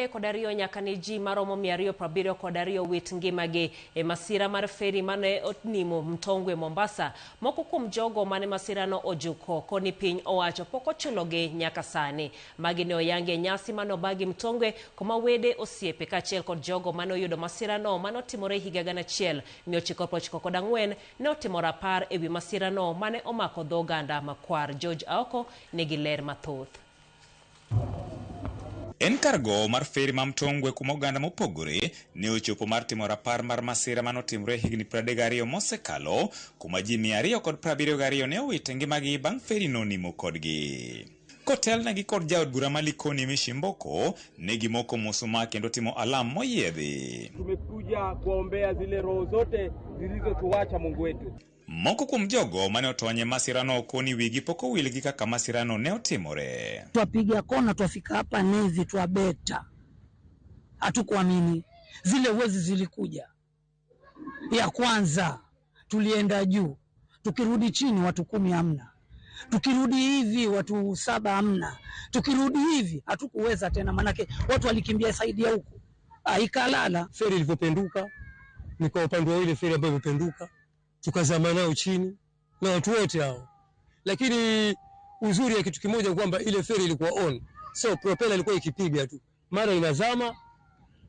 Kodario nyaka ni ji maromo 270 kodario wit ngimagi e masira mar feri mane otnimo Mtongwe Mombasa. Moko kuom jogo mane masirano ojuko koni piny owacho pok ochulogi nyaka sani. Magi ne oyange nyasi manobagi Mtongwe kuma wede osiepe kaachiel kod jogo mane oyudo masirano mane otimore higa 1994 ne otimo rapar ewi masirano mane omako dho oganda makwar. George Aoko nigi ler mathoth. En kargo mar feri ma Mtongwe kuma oganda mopogore ne ochopo mar timo rapar mar masira manotimre higni 32 mosekalo kuma ji 272 ne owito ngimagi bang' feri no nimo kodgi. Kotelnegi kod jaod bura malikoni Mishimboko ne gimoko musuma kendo timo alam moyiedhi. Tumekuja kuombea zile roho zote zilizotuacha Mungu wetu. Moko kuom jogo mane otonye masirano koni wigi poko wilgi kaka masirano ne otimore. Twapiga kona twafika hapa Nevi twabeta. Hatukuamini. Zile wezi zilikuja. Ya kwanza tulienda juu. Tukirudi chini watu 10 hamna. Tukirudi hivi watu 7 hamna. Tukirudi hivi hatukuweza tena manake watu walikimbia saidi ya huko. Ikalala. Feri ilipopenduka ni kwa upande wa ile feri ambayo imependuka. Tukazama nao chini na watu wote hao. Lakini uzuri ya kitu kimoja kwamba ile feri ilikuwa on. So propeller ilikuwa ikipiga tu. Mara inazama,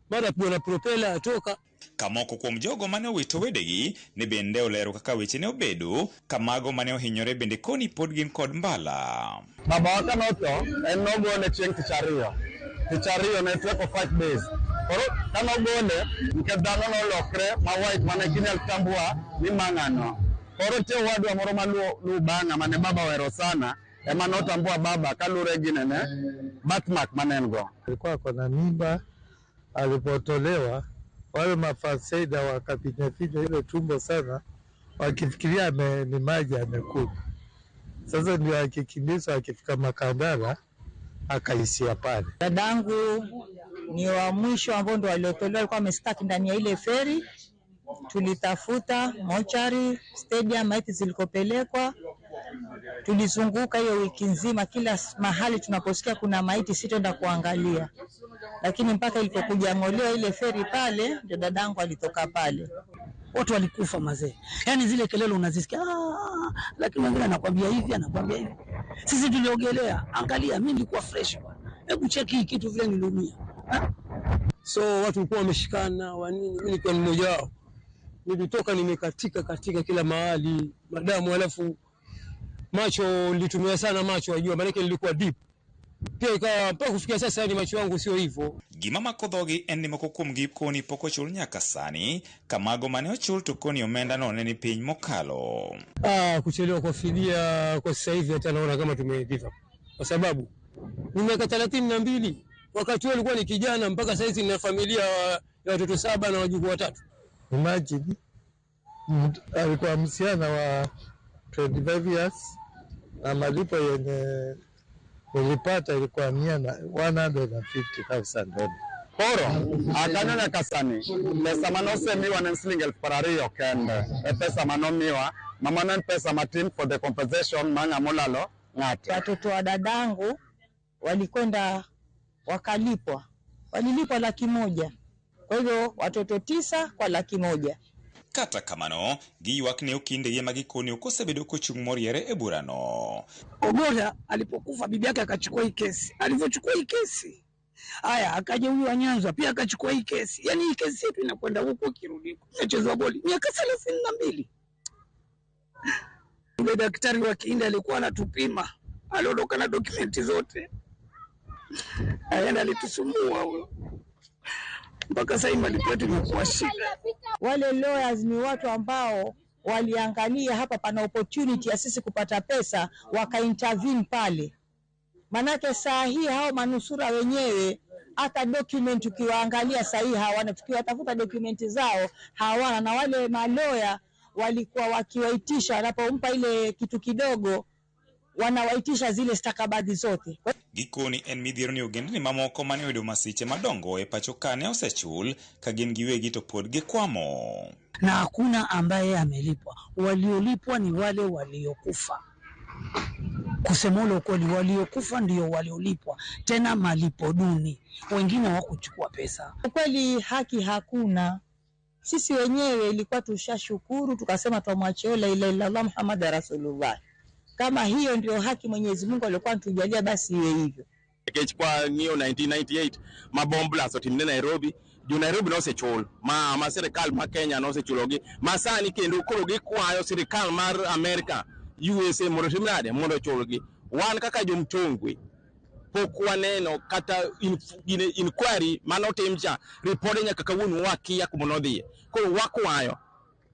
mara bwana propeller atoka. Kamoko kuom jogo mane owito wedegi ne bende olero kaka weche ne obedo kamago mane ohinyore bende koni pod gin kod mbala. Baba waka noto en nogone chieng' tich ariyo ne tuo for 5 days. Koro kano gole nke dhano nolokre ma white mane kinyal tambua ni mang'ano. Koro te wadwa moro malu banga mane baba wero sana ema notambua baba kalure ginene birthmark manengo. Alikuwa kona mimba, alipotolewa wale mafasaida wakapinya ile tumbo sana wakifikiria ni maji amekuja. Sasa ndio akikimbizwa akifika Makandala akaisia pale. Dadangu ni wa mwisho ambao ndo waliotolewa, alikuwa amestaki ndani ya ile feri. Tulitafuta mochari, stadium, maiti zilikopelekwa. Tulizunguka hiyo wiki nzima, kila mahali tunaposikia kuna maiti sitenda kuangalia. Lakini mpaka ilipokuja ng'olewa ile feri pale, ndio dadangu alitoka pale. Watu walikufa mazee. Yaani zile kelele unazisikia, lakini mwingine anakuambia hivi, anakuambia hivi. Sisi tuliogelea, angalia mimi nilikuwa fresh bwana. Hebu cheki hii kitu vile nilumia. So watu walikuwa wameshikana, wanini, mimi nilikuwa mmoja wao. Nilitoka nimekatika kila mahali, madamu alafu macho nilitumia sana macho wajua maana nilikuwa deep. Pia ikawa mpaka kufikia sasa ni macho yangu sio hivyo. Gima makodhogi en ni moko kuom gi koni pok ochul nyaka sani kamago mane ochul to koni omenda no ne ni piny mokalo. Kuchelewa kwa fidia kwa sasa hivi hata naona kama tumeiva. Kwa sababu ni miaka 32 wakati huo nilikuwa ni kijana mpaka sasa hivi nina familia ya watoto 7 na wajukuu 3. Imagine alikuwa msichana wa 25 years na malipo yenye nilipata ilikuwa 150,000. Koro akanyonya kasani pesa manosemiwa ni shilingi 2,000 kende. Pesa manomiwa mama ni pesa matin for the compensation manga molalo ng'ato. Watoto wa dadangu walikwenda walilipwa 100,000. Kwa hivyo watoto 9 kwa 100,000. Kata kamano giywak ne okinde ye magikoni okosebedo kochung' moriere e burano. Ogola alipokufa bibi yake akachukua hii kesi. Alivyochukua hii kesi, haya akaja huyu wa Nyanza pia akachukua hii kesi. Yaani hii kesi yetu inakwenda huko kirudi. Inachezwa boli miaka 32. Yule daktari wa Kiinda alikuwa anatupima. Aliondoka na dokumenti zote. Aenda alitusumbua huyo. Mpaka sasa hivi malipo yetu imekuwa shida. Wale lawyers ni watu ambao waliangalia hapa pana opportunity ya sisi kupata pesa, wakaintervene pale. Manake saa hii hao manusura wenyewe hata document ukiwaangalia saa hii hawana, tukiwatafuta document zao hawana, na wale maloya walikuwa wakiwaitisha wanapompa ile kitu kidogo wanawaitisha zile stakabadhi zote. Gikoni en midhiero ni ogendni mamoko mane oyudo masiche madongo e pacho kane osechul ka gin giwegi to pod gikwamo. Na hakuna ambaye amelipwa. Waliolipwa ni wale waliokufa. Kusema ule ukweli, waliokufa ndio waliolipwa, tena malipo duni, wengine hawakuchukua pesa. Ukweli haki hakuna. Sisi wenyewe ilikuwa tushashukuru, tukasema tumwachie la ilaha illallah Muhammad rasulullah. Kama hiyo ndio haki Mwenyezi Mungu alikuwa anatujalia, basi iwe hivyo. Kwa niyo 1998 mabomb blast otimne Nairobi, jo Nairobi no se chul ma serikal ma Kenya no se chulogi masani kendo koro gi kwayo serikal mar America USA mondo timnade mondo chulgi. Wan kaka jomtongwe pok waneno kata inquiry manotimcha report nyaka kawuono wakia kumono dhie. Koro wakwayo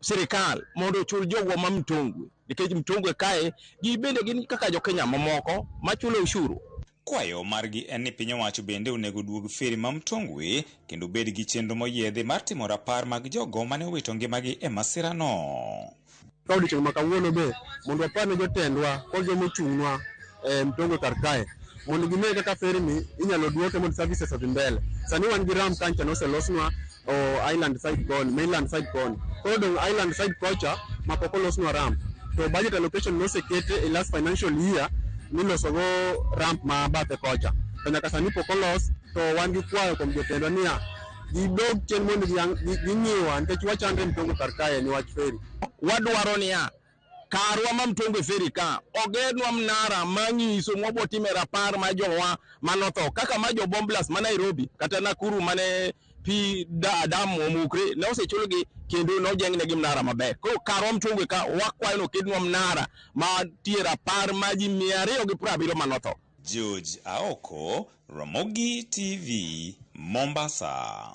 serikal mondo chul jogo ma mtongwe, nikech mtongwe kae gibende gin kaka jo Kenya mamoko machulo ushuru. Kwayo margi en ni piny owacho bende onego duog feri ma mtongwe kendo bed gi chenro moyiedhi mar timo rapar mag jogo mane owito ngimagi e masirano. Kaudi ma kawuono be mondo wapane jotendwa kod jomo chung'nwa mtongwe kar kae mondo gine kaka feri ni inyalo duoke mondo services odhi mbele. Sani wan gi ram kancha no se losnwa island side koni, mainland side koni. Koro dong island side kocha ma pok olosnwa ram. To budget allocation no se kete e last financial year nilosogo ramp ma bathe kocha. To nyaka sani pok olos, to wan gi kwayo kuom jotendwa niya gidog chien mondo ging'iwa nikech wachande mtongwe kar kae ni wach feri. Wadwaro niya karwa ma mtongwe feri ka ogednwa mnara manyiso mwabotime rapar ma jowa manotho kaka ma jo bomblas ma Nairobi kata Nakuru mane pi dam omukre ne osechulgi kendo nojengnegi mnara maber. Koro karwa mtongwe ka wakwayo no kednwa mnara ma tie rapar ma ji 270 manotho. George Aoko, Ramogi TV, Mombasa.